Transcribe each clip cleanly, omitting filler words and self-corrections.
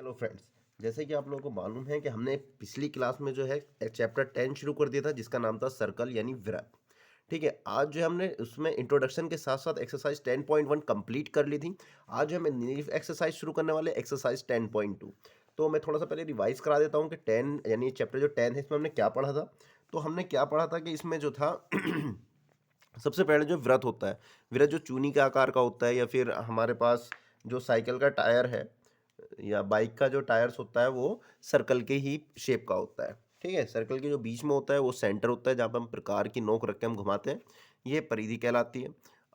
Hello friends. जैसे कि आप लोगों को मालूम है कि हमने पिछली क्लास में जो है चैप्टर 10 शुरू कर दिया था जिसका नाम था सर्कल यानी वृत्त। ठीक है, आज जो हमने उसमें इंट्रोडक्शन के साथ साथ एक्सरसाइज 10.1 कंप्लीट कर ली थी। आज जो हमें न्यू एक्सरसाइज शुरू करने वाले एक्सरसाइज 10.2। तो मैं थोड़ा सा पहले रिवाइज करा देता हूँ कि 10 यानी चैप्टर जो 10 है इसमें हमने क्या पढ़ा था। तो हमने क्या पढ़ा था कि इसमें जो था सबसे पहले जो व्रत होता है, व्रत जो चूनी के आकार का होता है या फिर हमारे पास जो साइकिल का टायर है या बाइक का जो टायर्स होता है वो सर्कल के ही शेप का होता है। ठीक है, सर्कल के जो बीच में होता है वो सेंटर होता है जहाँ पे हम प्रकार की नोक रख के हम घुमाते हैं, ये परिधि कहलाती है।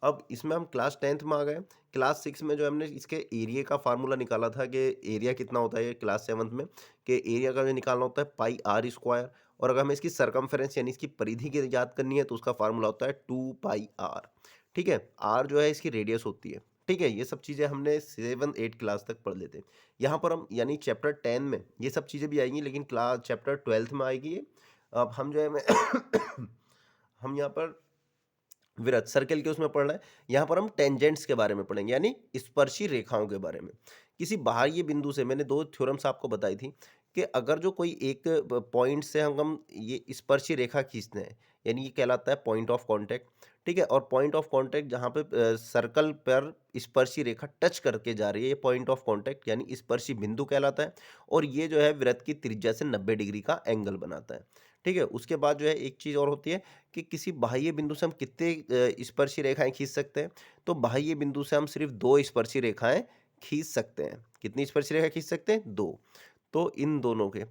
अब इसमें हम क्लास 10th में आ गए। क्लास 6 में जो हमने इसके एरिया का फार्मूला निकाला था कि एरिया कितना होता है, ये क्लास 7th में कि एरिया का जो निकालना होता है पाई आर स्क्वायर। और अगर हमें इसकी सरकमफेरेंस यानी इसकी परिधि की याद करनी है तो उसका फार्मूला होता है 2 पाई आर। ठीक है, आर जो है इसकी रेडियस होती है। ठीक है, ये सब चीज़ें हमने 7 8 क्लास तक पढ़ लेते हैं। यहाँ पर हम यानी चैप्टर 10 में ये सब चीज़ें भी आएंगी लेकिन क्लास चैप्टर 12th में आएगी ये। अब हम जो है हम यहाँ पर वृत्त सर्कल के उसमें पढ़ रहे हैं। यहाँ पर हम टेंजेंट्स के बारे में पढ़ेंगे यानी स्पर्शी रेखाओं के बारे में। किसी बाह्य बिंदु से मैंने दो थ्योरम्स आपको बताई थी कि अगर जो कोई एक पॉइंट से हम ये स्पर्शी रेखा खींचते हैं यानी ये कहलाता है पॉइंट ऑफ कांटेक्ट। ठीक है, और पॉइंट ऑफ कांटेक्ट जहाँ पे सर्कल पर स्पर्शी रेखा टच करके जा रही है ये पॉइंट ऑफ कांटेक्ट यानी स्पर्शी बिंदु कहलाता है। और ये जो है वृत्त की त्रिज्या से 90 डिग्री का एंगल बनाता है। ठीक है, उसके बाद जो है एक चीज़ और होती है कि किसी बाह्य बिंदु से हम कितने स्पर्शी रेखाएं खींच सकते हैं। तो बाह्य बिंदु से हम सिर्फ 2 स्पर्शी रेखाएं खींच सकते हैं। कितनी स्पर्शी रेखा खींच सकते हैं? 2। तो इन दोनों के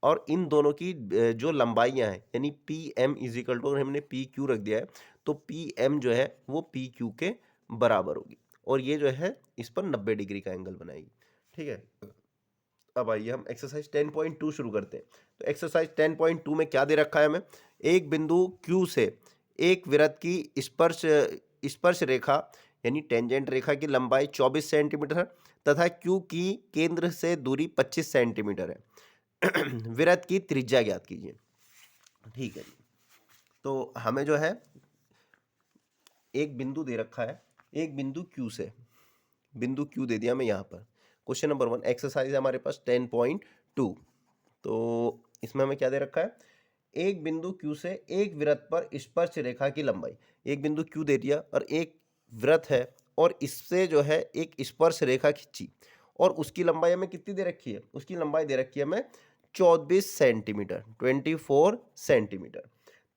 और इन दोनों की जो लंबाइयां हैं यानी P M is equal to, हमने पी क्यू रख दिया है तो पी एम जो है वो पी क्यू के बराबर होगी। और ये जो है इस पर 90 डिग्री का एंगल बनाएगी। ठीक है, अब आइए हम एक्सरसाइज 10.2 शुरू करते हैं। तो एक्सरसाइज 10.2 में क्या दे रखा है हमें? एक बिंदु Q से एक वृत्त की स्पर्श स्पर्श रेखा यानी टेंजेंट रेखा की लंबाई 24 सेंटीमीटर है तथा Q की केंद्र से दूरी 25 सेंटीमीटर है। वृत्त की त्रिज्या ज्ञात कीजिए। ठीक है जी, तो हमें जो है एक बिंदु दे रखा है, एक बिंदु Q से बिंदु Q दे दिया हमें यहाँ पर। क्वेश्चन नंबर 1 एक्सरसाइज है हमारे पास 10.2। तो इसमें हमें क्या दे रखा है? एक बिंदु Q से एक वृत्त पर स्पर्श रेखा की लंबाई, एक बिंदु Q दे दिया और एक वृत्त है और इससे जो है एक स्पर्श रेखा खींची और उसकी लंबाई हमें कितनी दे रखी है? उसकी लंबाई दे रखी है हमें 24 सेंटीमीटर, 24 सेंटीमीटर।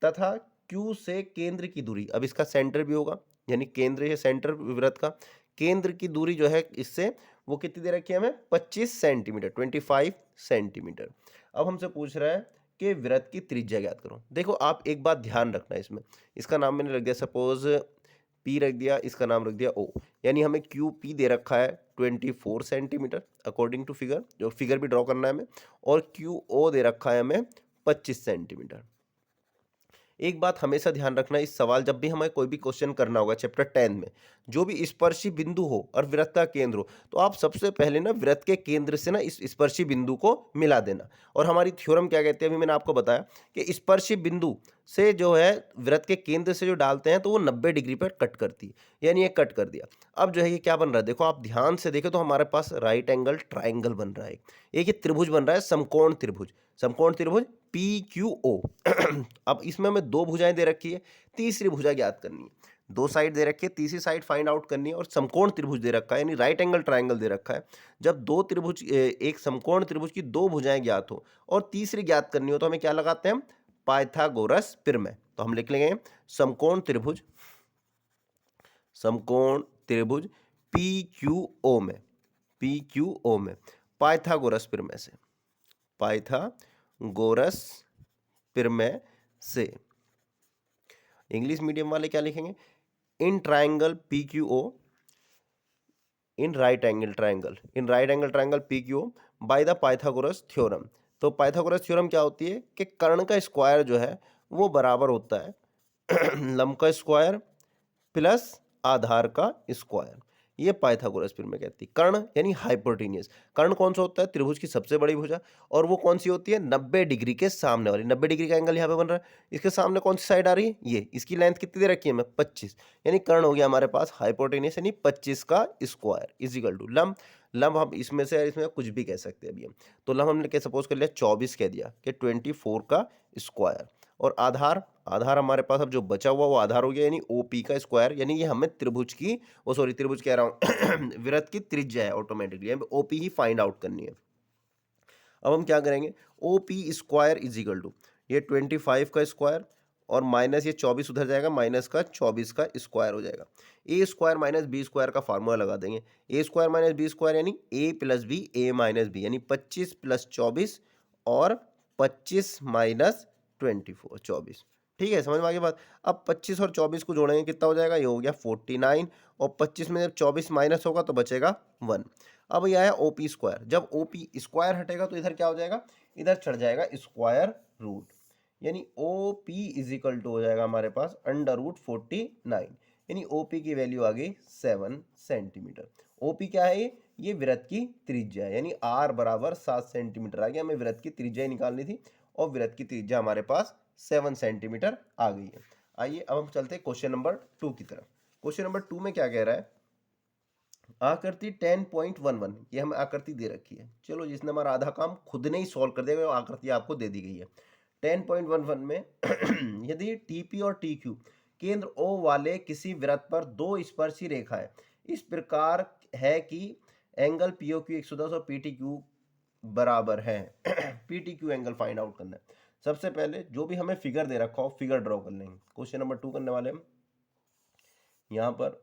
तथा Q से केंद्र की दूरी, अब इसका सेंटर भी होगा यानी केंद्र है सेंटर वृत्त का, केंद्र की दूरी जो है इससे वो कितनी दे रखी है हमें? 25 सेंटीमीटर, 25 सेंटीमीटर। अब हमसे पूछ रहा है कि वृत्त की त्रिज्या ज्ञात करो। देखो आप एक बात ध्यान रखना है इसमें, इसका नाम मैंने रख दिया सपोज P रख दिया, इसका नाम रख दिया O। यानी हमें QP दे रखा है 24 सेंटीमीटर अकॉर्डिंग टू फिगर, जो फिगर भी ड्रॉ करना है हमें, और QO दे रखा है हमें 25 सेंटीमीटर। एक बात हमेशा ध्यान रखना, इस सवाल जब भी हमें कोई भी क्वेश्चन करना होगा चैप्टर 10 में, जो भी स्पर्शी बिंदु हो और वृत्त का केंद्र हो, तो आप सबसे पहले ना वृत्त के केंद्र से ना इस स्पर्शी बिंदु को मिला देना। और हमारी थ्योरम क्या कहते हैं, अभी मैंने आपको बताया कि स्पर्शी बिंदु से जो है वृत्त के केंद्र से जो डालते हैं तो वो 90 डिग्री पर कट करती है, यानी ये कट कर दिया। अब जो है ये क्या बन रहा है, देखो आप ध्यान से देखें तो हमारे पास राइट एंगल ट्राइंगल बन रहा है। एक ये त्रिभुज बन रहा है, समकोण त्रिभुज, समकोण त्रिभुज PQO। अब इसमें हमें दो भुजाएं दे रखी है, तीसरी भुजा ज्ञात करनी है। दो साइड दे रखी है, तीसरी साइड फाइंड आउट करनी है और समकोण त्रिभुज दे रखा है यानी राइट एंगल ट्रायंगल दे रखा है। जब दो त्रिभुज एक समकोण त्रिभुज की दो भुजाएं ज्ञात हो और तीसरी ज्ञात करनी हो तो हमें क्या लगाते हैं हम? पाइथागोरस प्रमेय। तो हम लिख लेंगे समकोण त्रिभुज, समकोण त्रिभुज PQO में, PQO में पाइथागोरस प्रमेय से, पाइथागोरस प्रमेय से। इंग्लिश मीडियम वाले क्या लिखेंगे? In triangle PQO, in right angle triangle, in right angle triangle PQO by the Pythagoras theorem. तो पाइथागोरस थ्योरम क्या होती है कि कर्ण का स्क्वायर जो है वो बराबर होता है लंब का स्क्वायर प्लस आधार का स्क्वायर। ये पाइथागोरस फिर में कहती है। कर्ण यानी हाइपोटेन्यूस, कर्ण कौन सा होता है? त्रिभुज की सबसे बड़ी भुजा, और वो कौन सी होती है? 90 डिग्री के सामने वाली। 90 डिग्री का एंगल यहाँ पे बन रहा है, इसके सामने कौन सी साइड आ रही है? ये। इसकी लेंथ कितनी दे रखी है? मैं 25, यानी कर्ण हो गया हमारे पास हाइपोटेन्यूस यानी 25 का स्क्वायर इजिकल टू लंब। लंब हम इसमें से इसमें कुछ भी कह सकते हैं अभी हम। तो लंब हमने क्या सपोज कर लिया? 24 कह दिया कि 24 का स्क्वायर। और आधार, आधार हमारे पास अब जो बचा हुआ वो आधार हो गया यानी ओपी का स्क्वायर, यानी ये हमें त्रिभुज की, वो सॉरी त्रिभुज कह रहा हूँ वृत्त की त्रिज्या है ऑटोमेटिकली, हमें ओपी ही फाइंड आउट करनी है। अब हम क्या करेंगे? OP square is equal to ये 25 का स्क्वायर और माइनस ये 24 उधर जाएगा, माइनस का 24 का स्क्वायर हो जाएगा। ए स्क्वायर माइनस बी स्क्वायर का फार्मूला लगा देंगे। ए स्क्वायर माइनस बी स्क्वायर यानी ए प्लस बी, ए माइनस बी, यानी 25 प्लस 24 और 25 माइनस 24। ठीक है, समझ में आ गई बात? अब 25 और 24 को जोड़ेंगे, कितना हो जाएगा? ये हो गया 49, और 25 में जब 24 माइनस होगा तो बचेगा 1। अब ये आया ओपी स्क्वायर, जब ओपी स्क्वायर हटेगा तो इधर क्या हो जाएगा? इधर चढ़ जाएगा स्क्वायर रूट, यानी O P is equal to हो जाएगा हमारे पास अंडर रूट 49, यानी ओपी की वैल्यू आ गई 7 सेंटीमीटर। ओपी क्या है? ये वृत्त की त्रिज्या है, यानी आर बराबर 7 सेंटीमीटर आ गया। हमें वृत्त की त्रिज्या ही निकालनी थी और वृत्त की त्रिज्या हमारे पास 7 सेंटीमीटर आ गई है। आइए अब हम चलते हैं क्वेश्चन नंबर 2 की तरफ। क्वेश्चन नंबर 2 में क्या कह रहा है? आकृति 10.11, ये हमें आकृति दे रखी है। चलो, जिसने हमारा आधा काम खुद ने ही सॉल्व कर दिया, वो आकृति आपको दे दी गई है। 10.11 में यदि टीपी और टीक्यू केंद्र ओ वाले किसी वृत्त पर दो स्पर्शी रेखाएं इस प्रकार है कि एंगल पीओक्यू 110 और पीटीक्यू बराबर है। पीटीक्यू एंगल फाइंड आउट करना है। सबसे पहले जो भी हमें फिगर दे रखा हो, फिगर ड्रॉ कर लेंगे। क्वेश्चन नंबर 2 करने वाले हम यहाँ पर,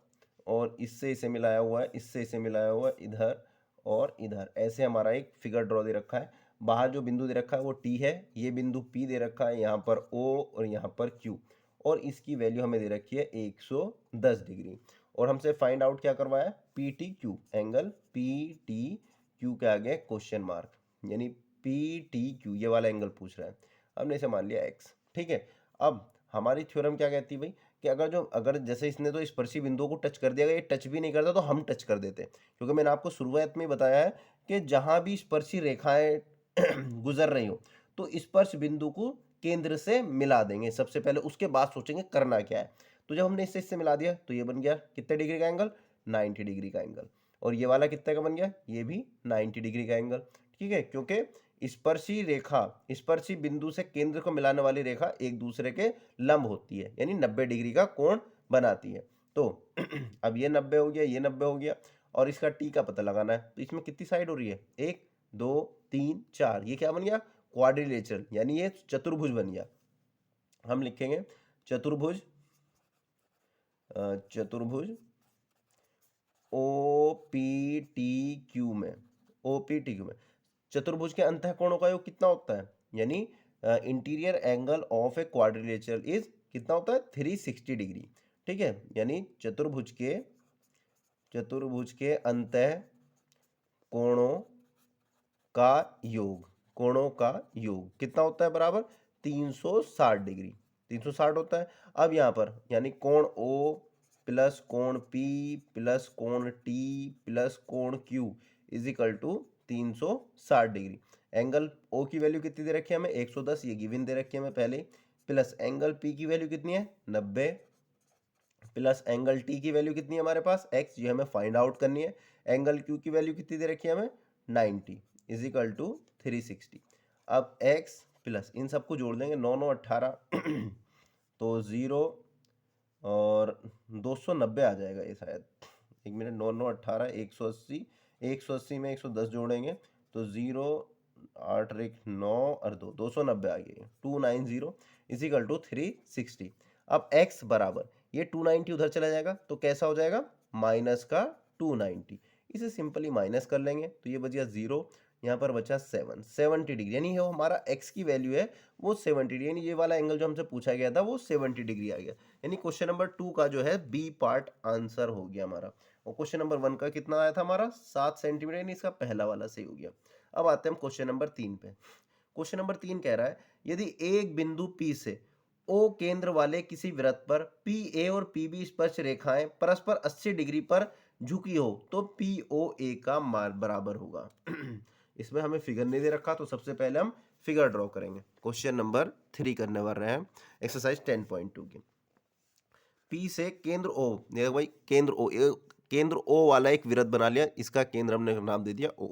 और इससे इसे मिलाया हुआ है, इससे इसे मिलाया हुआ है, इधर और इधर, ऐसे हमारा एक फिगर ड्रॉ दे रखा है। बाहर जो बिंदु दे रखा है वो टी है, ये बिंदु पी दे रखा है, यहाँ पर ओ और यहाँ पर क्यू, और इसकी वैल्यू हमें दे रखी है 110 डिग्री। और हमसे फाइंड आउट क्या करवाया? P T Q, angle P T Q के आगे क्वेश्चन मार्क, यानी पी टी क्यू ये वाला एंगल पूछ रहा है। हमने इसे मान लिया एक्स। ठीक है, अब हमारी थ्योरम क्या कहती है भाई कि अगर जैसे इसने तो स्पर्शी बिंदुओं को टच कर दिया, ये टच भी नहीं करता तो हम टच कर देते, क्योंकि मैंने आपको शुरुआत में बताया है कि जहां भी स्पर्शी रेखाएं गुजर रही हो तो स्पर्श बिंदु को केंद्र से मिला देंगे सबसे पहले, उसके बाद सोचेंगे करना क्या है। तो जब हमने इससे मिला दिया तो ये बन गया कितने डिग्री का एंगल? 90 डिग्री का एंगल। और ये वाला कितने का बन गया? ये भी 90 डिग्री का एंगल। ठीक है, क्योंकि स्पर्शी रेखा, स्पर्शी बिंदु से केंद्र को मिलाने वाली रेखा एक दूसरे के लंब होती है, यानी 90 डिग्री का कोण बनाती है। तो अब ये 90 हो गया, ये 90 हो गया, और इसका टी का पता लगाना है। तो इसमें कितनी साइड हो रही है? 1 2 3 4, ये क्या बन गया? क्वाड्रिलेटरल, यानी ये चतुर्भुज बन गया। हम लिखेंगे चतुर्भुज, चतुर्भुज ओ पी टी क्यू में, ओ पी टी क्यू में चतुर्भुज के अंतः कोणों का योग कितना होता है? यानी interior angle of a quadrilateral is कितना होता है? 360 डिग्री। ठीक है, यानी चतुर्भुज के अंतः कोणों का योग, कोणों का योग कितना होता है? बराबर 360 डिग्री, 360 होता है। अब यहाँ पर यानी कोण ओ प्लस कोण पी प्लस कोण टी प्लस कोण Q is equal to 360 degree. Angle O की वैल्यू कितनी दे रखी है हमें? 110, ये गिवन दे रखी है हमें पहले ही, प्लस एंगल पी की वैल्यू कितनी है? 90, प्लस एंगल टी की वैल्यू कितनी है हमारे पास? एक्स, ये हमें फाइंड आउट करनी है। एंगल क्यू की वैल्यू कितनी दे रखी है हमें? 90 इज इक्वल टू 360। अब एक्स प्लस इन सबको जोड़ देंगे, 9 9 18 तो 0 और 290 आ जाएगा ये शायद। एक मिनट, 9 9 18 180, 180 में 110 जोड़ेंगे तो 0 8 एक 9 और 2 290 आ गई, 290 इजिकल टू 360। अब x बराबर ये 290 उधर चला जाएगा तो कैसा हो जाएगा? माइनस का 290। इसे सिंपली माइनस कर लेंगे तो ये बच गया 0, यहाँ पर बचा 70 डिग्री, यानी वो हमारा x की वैल्यू है वो 70 डिग्री, यानी ये वाला एंगल जो हमसे पूछा गया था वो 70 डिग्री आ गया। यानी क्वेश्चन नंबर 2 का जो है बी पार्ट आंसर हो गया हमारा। और क्वेश्चन नंबर 1 का कितना आया था हमारा? 7 सेंटीमीटर, यानी इसका पहला वाला सही हो गया। अब आते हैं हम क्वेश्चन नंबर 3 पे। क्वेश्चन नंबर 3 कह रहा है यदि एक बिंदु P से O केंद्र वाले किसी वृत्त पर PA और PB स्पर्श रेखाएं परस्पर 80 डिग्री पर झुकी हो तो पी ओ ए का बराबर होगा। इसमें हमें फिगर नहीं दे रखा, तो सबसे पहले हम फिगर ड्रॉ करेंगे। क्वेश्चन नंबर 3 करने वाले हैं एक्सरसाइज 10.2 की। पी से केंद्र ओ, देखो भाई केंद्र ओ, केंद्र ओ वाला एक वृत्त बना लिया, इसका केंद्र हमने नाम दे दिया ओ।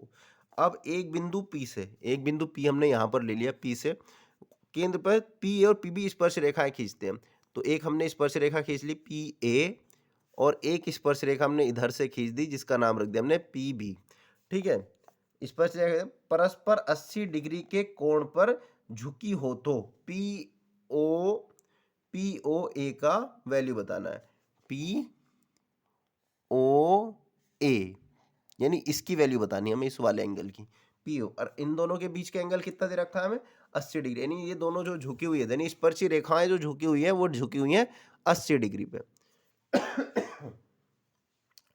अब एक बिंदु पी से, एक बिंदु पी हमने यहाँ पर ले लिया, पी से केंद्र पर पी और पी बी स्पर्श रेखाएं खींचते हैं। तो एक हमने स्पर्श रेखा खींच ली पी ए, और एक स्पर्श रेखा हमने इधर से खींच दी जिसका नाम रख दिया हमने पी बी। ठीक है, स्पर्श रेखा परस्पर 80 डिग्री के कोण पर झुकी हो तो पी ओ ए का वैल्यू बताना है। पी ओ ए यानी इसकी वैल्यू बतानी है हमें, इस वाले एंगल की पी ओ, और इन दोनों के बीच का एंगल कितना दे रखा है हमें 80 डिग्री, यानी ये दोनों जो झुकी हुई है, यानी स्पर्शी रेखाएं जो झुकी हुई है वो झुकी हुई है 80 डिग्री पे।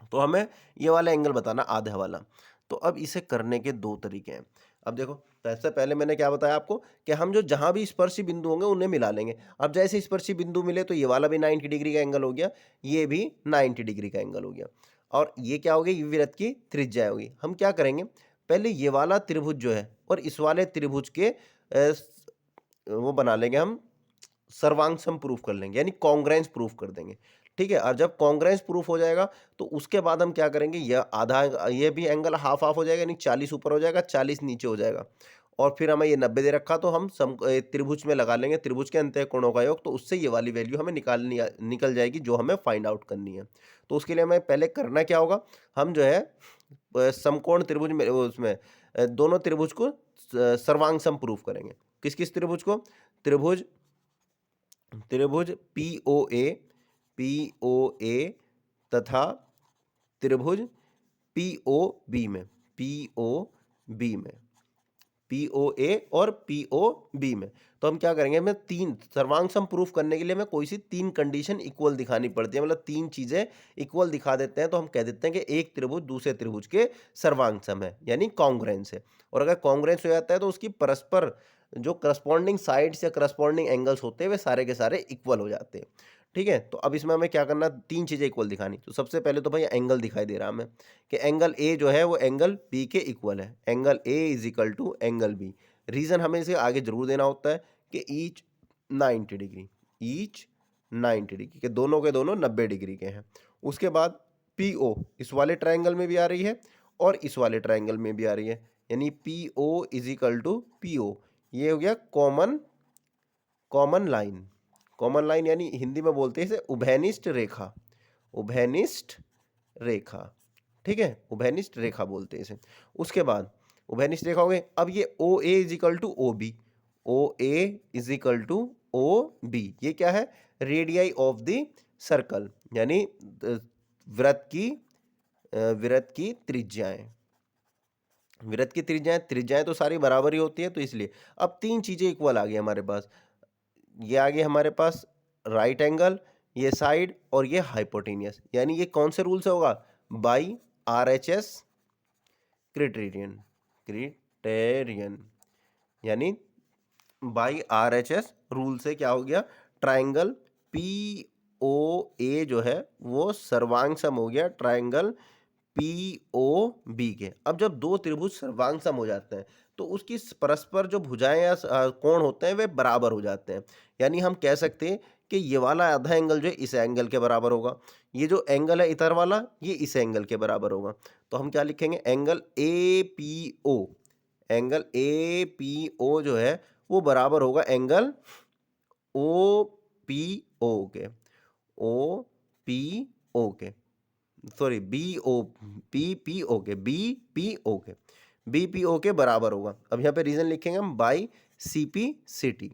तो हमें ये वाला एंगल बताना, आधा वाला। तो अब इसे करने के दो तरीके हैं। अब देखो, तो इससे पहले मैंने क्या बताया आपको कि हम जो जहां भी स्पर्शी बिंदु होंगे उन्हें मिला लेंगे। अब जैसे स्पर्शी बिंदु मिले तो ये वाला भी 90 डिग्री का एंगल हो गया, ये भी 90 डिग्री का एंगल हो गया, और ये क्या हो गया, ये वृत्त की त्रिज्या होगी। हम क्या करेंगे, पहले ये वाला त्रिभुज जो है और इस वाले त्रिभुज के वो बना लेंगे हम, सर्वांग सम प्रूफ कर लेंगे, यानी कॉन्ग्रेंस प्रूफ कर देंगे। ठीक है, और जब कॉन्ग्रेंस प्रूफ हो जाएगा तो उसके बाद हम क्या करेंगे, यह आधा, ये भी एंगल हाफ हाफ हो जाएगा, यानी 40 ऊपर हो जाएगा, 40 नीचे हो जाएगा, और फिर हमें ये 90 दे रखा, तो हम त्रिभुज में लगा लेंगे त्रिभुज के अंतः कोणों का योग, तो उससे ये वाली वैल्यू हमें निकल जाएगी जो हमें फाइंड आउट करनी है। तो उसके लिए हमें पहले करना क्या होगा, हम जो है समकोण त्रिभुज में उसमें दोनों त्रिभुज को सर्वांग सम प्रूफ करेंगे। किस किस त्रिभुज को, त्रिभुज पी ओ ए तथा त्रिभुज पी ओ बी में, पी ओ ए और पी ओ बी में। तो हम क्या करेंगे, हमें तीन सर्वांग सम प्रूफ करने के लिए हमें कोई सी तीन कंडीशन इक्वल दिखानी पड़ती है, मतलब तीन चीजें इक्वल दिखा देते हैं तो हम कह देते हैं कि एक त्रिभुज दूसरे त्रिभुज के सर्वांग सम है, यानी कॉन्ग्रुएंस है। और अगर कॉन्ग्रुएंस हो जाता है तो उसकी परस्पर जो करस्पॉन्डिंग साइड्स या करस्पॉन्डिंग एंगल्स होते हैं वे सारे के सारे इक्वल हो जाते हैं। ठीक है, तो अब इसमें हमें क्या करना, तीन चीजें इक्वल दिखानी। तो सबसे पहले तो भाई एंगल दिखाई दे रहा है हमें कि एंगल ए जो है वो एंगल बी के इक्वल है, angle A is equal to angle B. Reason हमें इसे आगे जरूर देना होता है कि ईच 90 डिग्री, ईच 90 डिग्री के दोनों 90 डिग्री के हैं। उसके बाद पी ओ इस वाले ट्राइंगल में भी आ रही है और इस वाले ट्राइंगल में भी आ रही है, यानी P O is equal to P O, ये हो गया कॉमन लाइन, यानी हिंदी में बोलते हैं इसे उभयनिष्ठ रेखा, उभयनिष्ठ रेखा। ठीक है, उभयनिष्ठ रेखा बोलते हैं इसे। उसके बाद उभयनिष्ठ रेखा हो गए। अब ये O A is equal to O B, O A is equal to O B, ये क्या है, रेडियाई ऑफ द सर्कल, यानी वृत्त की त्रिज्याएं, त्रिज्याएं तो सारी बराबर ही होती है, तो इसलिए अब तीन चीजें इक्वल आ गई हमारे पास। ये आ गया हमारे पास राइट एंगल, ये साइड और ये हाइपोटेनियस, यानी ये कौन से रूल से होगा, बाई RHS क्रिटेरियन, यानी बाई RHS रूल से क्या हो गया, ट्राइंगल POA जो है वो सर्वांग सम हो गया ट्राइंगल POB के। अब जब दो त्रिभुज सर्वांग सम हो जाते हैं तो उसकी परस्पर जो भुजाएं या कोण होते हैं वे बराबर हो जाते हैं, यानी हम कह सकते हैं कि ये वाला आधा एंगल जो है इस एंगल के बराबर होगा, ये जो एंगल है इधर वाला ये इस एंगल के बराबर होगा। तो हम क्या लिखेंगे, एंगल APO जो है वो बराबर होगा एंगल OPO के, सॉरी BPO के बराबर होगा। अब यहाँ पे रीजन लिखेंगे हम बाई CPCT,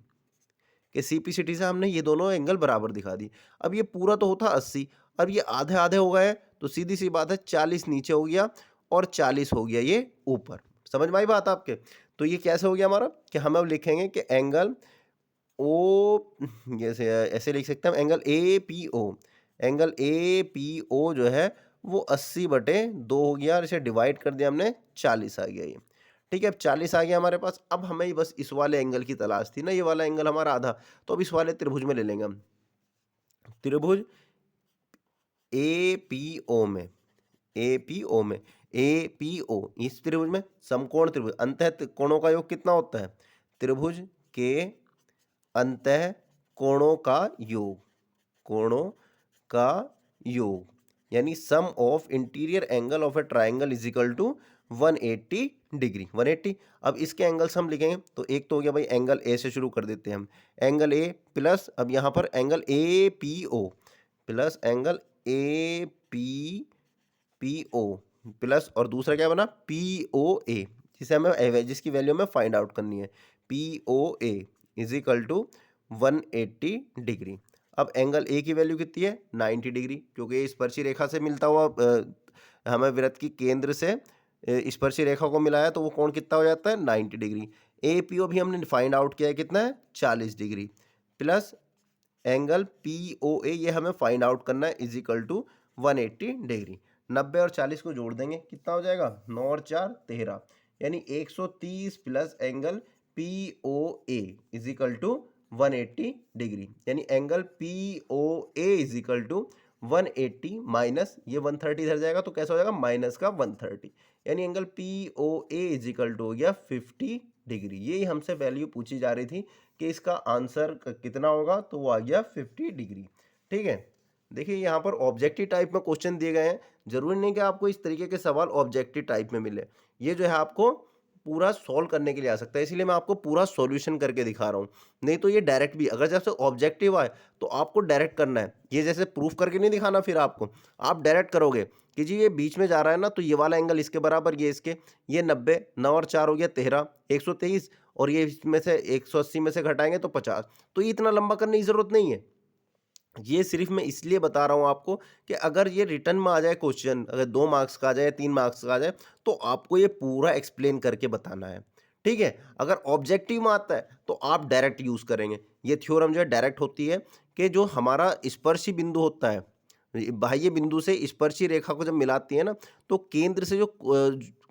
कि CPCT से हमने ये दोनों एंगल बराबर दिखा दी। अब ये पूरा तो होता 80, अब ये आधे आधे हो गए, तो सीधी सी बात है 40 नीचे हो गया और 40 हो गया ये ऊपर। समझ में आई बात आपके? तो ये कैसे हो गया हमारा, कि हम अब लिखेंगे कि एंगल ओ, जैसे ऐसे लिख सकते हैं एंगल APO जो है वो 80/2 हो गया, और इसे डिवाइड कर दिया हमने 40 आ गया ये। ठीक है, अब 40 आ गया हमारे पास। अब हमें बस इस वाले एंगल की तलाश थी ना, ये वाला एंगल हमारा आधा, तो अब इस वाले त्रिभुज में ले लेंगे हम, त्रिभुज APO में APO में, APO इस त्रिभुज में, समकोण त्रिभुज, अंतः कोणों का योग कितना होता है? त्रिभुज के अंतः कोणों का योग, कोणों का योग, यानी sum of interior angle of a triangle is equal to 180 degree. 180। अब इसके एंगल्स हम लिखेंगे तो एक तो हो गया भाई एंगल ए से शुरू कर देते हैं हम, एंगल ए प्लस अब यहाँ पर angle APO plus angle APPO plus और दूसरा क्या बना POA, जिसे हमें जिसकी वैल्यू हमें फाइंड आउट करनी है, POA is equal to 180 degree. अब एंगल ए की वैल्यू कितनी है? 90 डिग्री, क्योंकि ये स्पर्शी रेखा से मिलता हुआ हमें वृत्त की केंद्र से स्पर्शी रेखा को मिलाया तो वो कोण कितना हो जाता है? 90 डिग्री। APO भी हमने फाइंड आउट किया है, कितना है? 40 डिग्री प्लस एंगल POA ये हमें फाइंड आउट करना है इज इक्वल टू 180 डिग्री। 90 और 40 को जोड़ देंगे, कितना हो जाएगा? 9 और 4 13, यानी 130 plus angle POA is equal to 180 degree, यानी angle POA is equal to 180 minus ये 130 इधर जाएगा तो कैसा हो जाएगा? माइनस का 130, यानी angle POA is equal to हो गया 50 डिग्री। यही हमसे वैल्यू पूछी जा रही थी कि इसका आंसर कितना होगा, तो वो आ गया 50 डिग्री। ठीक है, देखिए यहाँ पर ऑब्जेक्टिव टाइप में क्वेश्चन दिए गए हैं, जरूरी नहीं कि आपको इस तरीके के सवाल ऑब्जेक्टिव टाइप में मिले, ये जो है आपको पूरा सॉल्व करने के लिए आ सकता है, इसीलिए मैं आपको पूरा सॉल्यूशन करके दिखा रहा हूँ। नहीं तो ये डायरेक्ट भी अगर जैसे ऑब्जेक्टिव आए तो आपको डायरेक्ट करना है, ये जैसे प्रूफ करके नहीं दिखाना, फिर आपको आप डायरेक्ट करोगे कि जी ये बीच में जा रहा है ना, तो ये वाला एंगल इसके बराबर, ये इसके, ये 90, 9 और 4 हो गया 13, 123, और ये इसमें से 180 में से घटाएंगे तो 50। तो ये इतना लंबा करने की जरूरत नहीं है, ये सिर्फ मैं इसलिए बता रहा हूँ आपको कि अगर ये रिटर्न में आ जाए क्वेश्चन, अगर 2 मार्क्स का आ जाए, 3 मार्क्स का आ जाए, तो आपको ये पूरा एक्सप्लेन करके बताना है। ठीक है, अगर ऑब्जेक्टिव में आता है तो आप डायरेक्ट यूज करेंगे। ये थ्योरम जो है डायरेक्ट होती है कि जो हमारा स्पर्शी बिंदु होता है, बाह्य बिंदु से स्पर्शी रेखा को जब मिलाती है ना, तो केंद्र से जो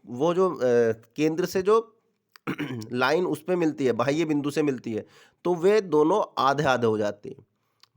वो जो केंद्र से जो लाइन उस पे मिलती है, बाह्य बिंदु से मिलती है, तो वे दोनों आधे आधे हो जाते हैं।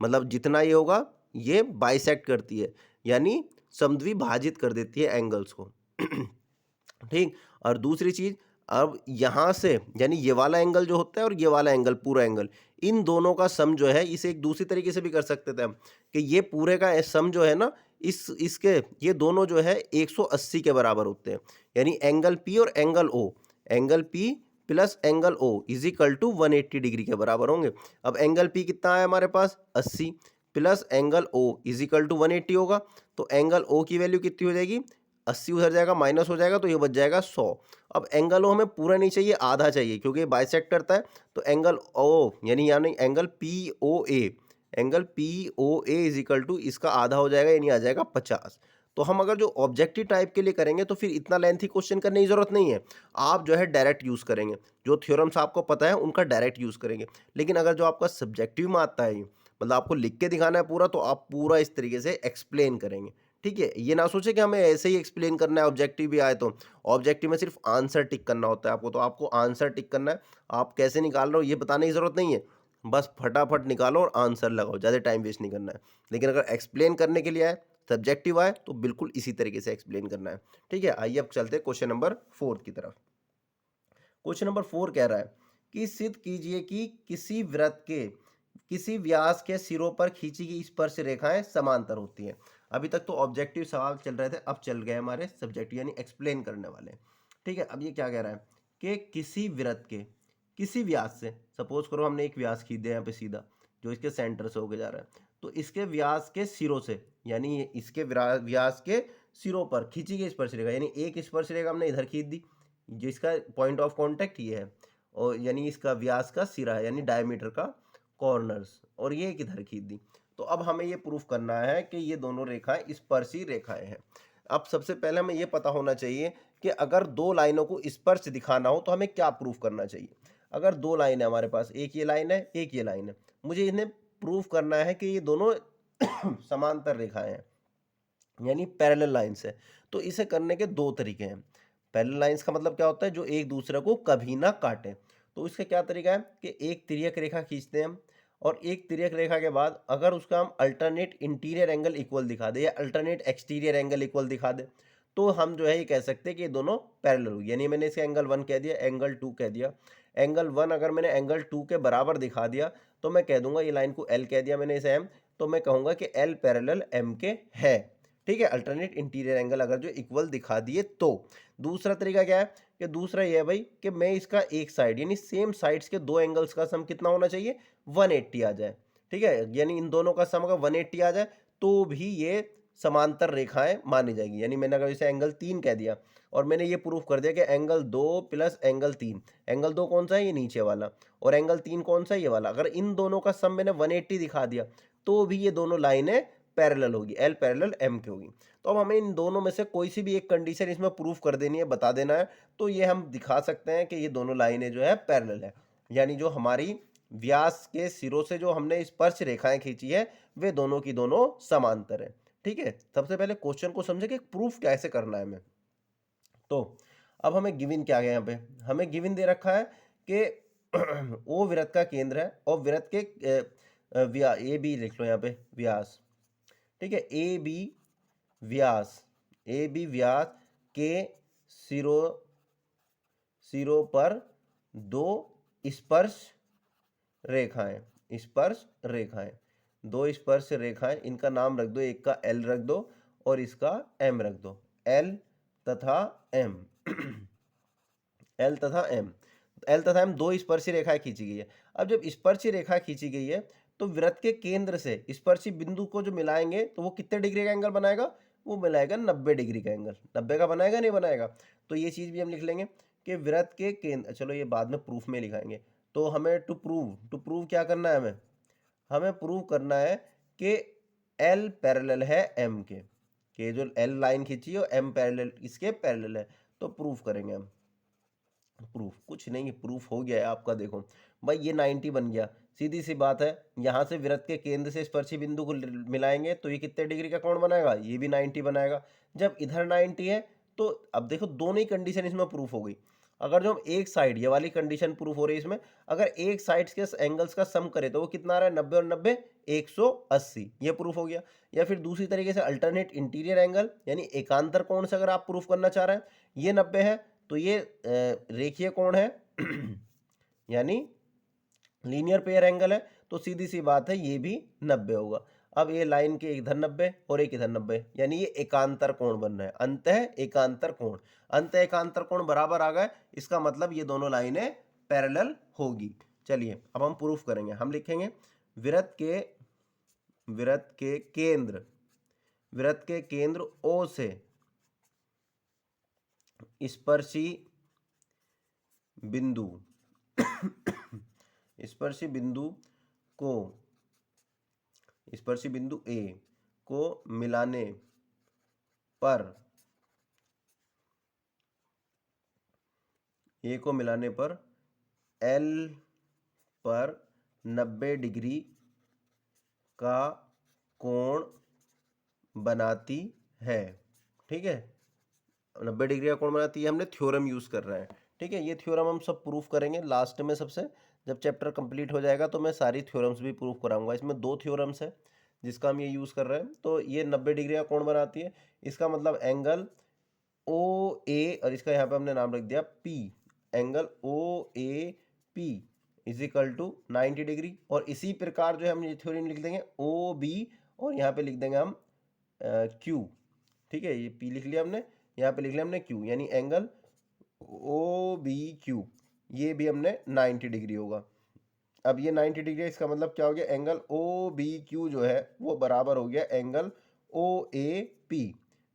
मतलब जितना ये होगा ये बाइसेक्ट करती है, यानी समद्विभाजित कर देती है एंगल्स को। ठीक, और दूसरी चीज, अब यहां से यानी ये वाला एंगल जो होता है और ये वाला एंगल, पूरा एंगल, इन दोनों का सम जो है, इसे एक दूसरी तरीके से भी कर सकते थे हम कि ये पूरे का सम जो है ना, इसके ये दोनों जो है 180 के बराबर होते हैं, यानी एंगल पी और angle O, angle P plus angle O is equal to 180 degree के बराबर होंगे। अब एंगल पी कितना है हमारे पास? 80 plus angle O is equal to 180 होगा, तो एंगल ओ की वैल्यू कितनी हो जाएगी? 80 उधर जाएगा, माइनस हो जाएगा, तो ये बच जाएगा 100। अब एंगल ओ हमें पूरा नहीं चाहिए, आधा चाहिए, क्योंकि ये बाइसेक्ट करता है, तो एंगल ओ यानी angle P O A, angle P O A is equal to इसका आधा हो जाएगा, यानी आ जाएगा 50। तो हम अगर जो ऑब्जेक्टिव टाइप के लिए करेंगे तो फिर इतना लेंथी क्वेश्चन करने की जरूरत नहीं है, आप जो है डायरेक्ट यूज करेंगे, जो थ्योरम्स आपको पता है उनका डायरेक्ट यूज करेंगे। लेकिन अगर जो आपका सब्जेक्टिव में आता है, मतलब आपको लिख के दिखाना है पूरा, तो आप पूरा इस तरीके से एक्सप्लेन करेंगे। ठीक है, ये ना सोचे कि हमें ऐसे ही एक्सप्लेन करना है, ऑब्जेक्टिव भी आए तो। ऑब्जेक्टिव में सिर्फ आंसर टिक करना होता है आपको, तो आपको आंसर टिक करना है, आप कैसे निकाल रहे हो ये बताने की जरूरत नहीं है, बस फटाफट निकालो और आंसर लगाओ, ज़्यादा टाइम वेस्ट नहीं करना है। लेकिन अगर एक्सप्लेन करने के लिए आए, सब्जेक्टिव आए, तो बिल्कुल इसी तरीके से एक्सप्लेन करना है। ठीक है, आइए अब चलते हैं क्वेश्चन नंबर 4 की तरफ। क्वेश्चन नंबर 4 कह रहा है कि सिद्ध कीजिए कि किसी वृत्त के किसी व्यास के सिरों पर खींची गई स्पर्श रेखाएं समांतर होती हैं। अभी तक तो ऑब्जेक्टिव सवाल चल रहे थे, अब चल गए हमारे सब्जेक्टिव यानी एक्सप्लेन करने वाले। ठीक है, अब ये क्या कह रहा है कि किसी वृत्त के किसी व्यास से, सपोज करो हमने एक व्यास खींच दिया यहाँ पे सीधा, जो इसके सेंटर से होके जा रहा है, तो इसके व्यास के सिरों से, यानी इसके व्यास के सिरों पर खींची गई स्पर्श रेखा, यानी एक स्पर्श रेखा हमने इधर खींच दी, जिसका पॉइंट ऑफ कांटेक्ट ये है, और यानी इसका व्यास का सिरा है, यानी डायमीटर का कॉर्नर्स, और ये किधर खींच दी। तो अब हमें ये प्रूफ करना है कि ये दोनों रेखाएं स्पर्शी रेखाएं हैं। अब सबसे पहले हमें ये पता होना चाहिए कि अगर दो लाइनों को स्पर्श दिखाना हो तो हमें क्या प्रूफ करना चाहिए। अगर दो लाइन है हमारे पास, एक ये लाइन है, एक ये लाइन है, मुझे इन्हें प्रूफ करना है कि ये दोनों समांतर रेखाएं हैं, यानी पैरेलल लाइंस है। तो इसे करने के दो तरीके हैं। पैरेलल लाइंस का मतलब क्या होता है? जो एक दूसरे को कभी ना काटे। तो इसका क्या तरीका है कि एक तिर्यक रेखा खींचते हैं हम, और एक तिर्यक रेखा के बाद अगर उसका हम अल्टरनेट इंटीरियर एंगल इक्वल दिखा दे या अल्टरनेट एक्सटीरियर एंगल इक्वल दिखा दे, तो हम जो है ये कह सकते हैं कि ये दोनों पैरेलल होगी। यानी मैंने इसे एंगल 1 कह दिया, एंगल 2 कह दिया। एंगल 1 अगर मैंने एंगल 2 के बराबर दिखा दिया तो मैं कह दूंगा, ये लाइन को L कह दिया मैंने इसे M, तो मैं कहूंगा कि L पैरेलल M के है। ठीक है, अल्टरनेट इंटीरियर एंगल अगर जो इक्वल दिखा दिए तो। दूसरा तरीका क्या है कि दूसरा ये है भाई कि मैं इसका एक साइड यानी सेम साइड्स के दो एंगल्स का सम कितना होना चाहिए, 180 आ जाए। ठीक है, यानी इन दोनों का सम अगर 180 आ जाए तो भी ये समांतर रेखाएं मानी जाएगी। यानी मैंने अगर इसे एंगल 3 कह दिया और मैंने ये प्रूफ कर दिया कि एंगल 2 प्लस एंगल 3, एंगल 2 कौन सा है, ये नीचे वाला, और एंगल 3 कौन सा है, ये वाला, अगर इन दोनों का सम मैंने 180 दिखा दिया तो भी ये दोनों लाइनें पैरेलल होगी, L पैरेलल M की होगी। तो अब हमें इन दोनों में से कोई सी भी एक कंडीशन इसमें प्रूफ कर देनी है, बता देना है, तो ये हम दिखा सकते हैं कि ये दोनों लाइनें जो है पैरेलल है। यानी जो हमारी व्यास के सिरों से जो हमने स्पर्श रेखाएं खींची है वे दोनों की दोनों समांतर है। ठीक है, सबसे पहले क्वेश्चन को समझे कि प्रूफ कैसे करना है हमें। तो अब हमें गिवन क्या है, यहाँ पे हमें गिवन दे रखा है कि ओ वृत्त का केंद्र है और वृत्त के ए बी लिख लो यहाँ पे व्यास। ठीक है, A B Vyas, A B व्यास के सिरों पर दो स्पर्श रेखाएं, स्पर्श रेखाएं, दो स्पर्श रेखाएं, इनका नाम रख दो, एक का L रख दो और इसका M रख दो, L तथा M। L तथा M, L तथा M दो स्पर्शी रेखाएं खींची गई है। अब जब स्पर्शी रेखा खींची गई है तो वृत्त के केंद्र से स्पर्शी बिंदु को जो मिलाएंगे तो वो कितने डिग्री का एंगल बनाएगा, वो मिलाएगा 90 डिग्री का एंगल। 90 का बनाएगा, नहीं बनाएगा, तो ये चीज भी हम लिख लेंगे कि वृत्त के केंद्र, चलो ये बाद में प्रूफ में लिखाएंगे। तो हमें टू प्रूव क्या करना है, हमें प्रूव करना है कि L पैरेलल है M के, कि जो L लाइन खींची है M पैरेलल इसके पैरेलल है, तो प्रूफ करेंगे हम। प्रूफ कुछ नहीं, प्रूफ हो गया है आपका। देखो भाई ये 90 बन गया, सीधी सी बात है, यहाँ से वृत्त के केंद्र से स्पर्शी बिंदु को मिलाएंगे तो ये कितने डिग्री का कोण बनाएगा, ये भी 90 बनाएगा। जब इधर 90 है तो अब देखो दोनों ही कंडीशन इसमें प्रूफ हो गई। अगर जो हम एक साइड, ये वाली कंडीशन प्रूफ हो रही है इसमें, अगर एक साइड के एंगल्स का सम करें तो वो कितना आ रहा है, 90 और 90 180, ये प्रूफ हो गया। या फिर दूसरी तरीके से अल्टरनेट इंटीरियर एंगल यानी एकांतर कोण से अगर आप प्रूफ करना चाह रहे हैं, ये 90 है तो ये रेखीय कोण है यानी लीनियर पेयर एंगल है, तो सीधी सी बात है ये भी 90 होगा। अब ये लाइन के इधर 90 और एक इधर 90, यानी ये एकांतर कोण बन रहा है, अंतः एकांतर कोण। अंतः एकांतर कोण बराबर आ गए, इसका मतलब ये दोनों लाइनें पैरेलल होगी। चलिए अब हम प्रूफ करेंगे, हम लिखेंगे वृत्त के केंद्र O से स्पर्शी बिंदु स्पर्शी बिंदु A को मिलाने पर L पर 90 डिग्री का कोण बनाती है। ठीक है, 90 डिग्री का कोण बनाती है, हमने थ्योरम यूज कर रहे हैं। ठीक है, ये थ्योरम हम सब प्रूफ करेंगे लास्ट में, सबसे जब चैप्टर कंप्लीट हो जाएगा तो मैं सारी थ्योरम्स भी प्रूफ कराऊंगा। इसमें दो थ्योरम्स है जिसका हम ये यूज कर रहे हैं। तो ये 90 डिग्री का कोण बनाती है, इसका मतलब एंगल OA, और इसका यहाँ पे हमने नाम रख दिया P, angle OAP is equal to 90 degree. और इसी प्रकार जो है हम ये थ्योरम लिख देंगे OB, और यहाँ पे लिख देंगे हम Q। ठीक है, ये P लिख लिया हमने, यहाँ पे लिख लिया हमने Q, यानी एंगल OBQ ये भी हमने 90 डिग्री होगा। अब ये 90 डिग्री, इसका मतलब क्या हो गया, एंगल OBQ जो है वो बराबर हो गया एंगल OAP,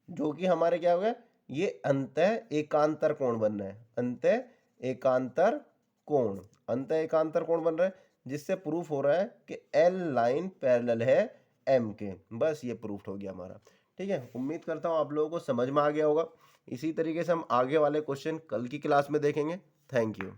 जो कि हमारे क्या हो गया, ये अंतः एकांतर कोण बन रहा है, अंतः एकांतर कोण बन रहा है, जिससे प्रूफ हो रहा है कि L लाइन पैरेलल है M के। बस ये प्रूफ हो गया हमारा। ठीक है, उम्मीद करता हूँ आप लोगों को समझ में आ गया होगा। इसी तरीके से हम आगे वाले क्वेश्चन कल की क्लास में देखेंगे। Thank you.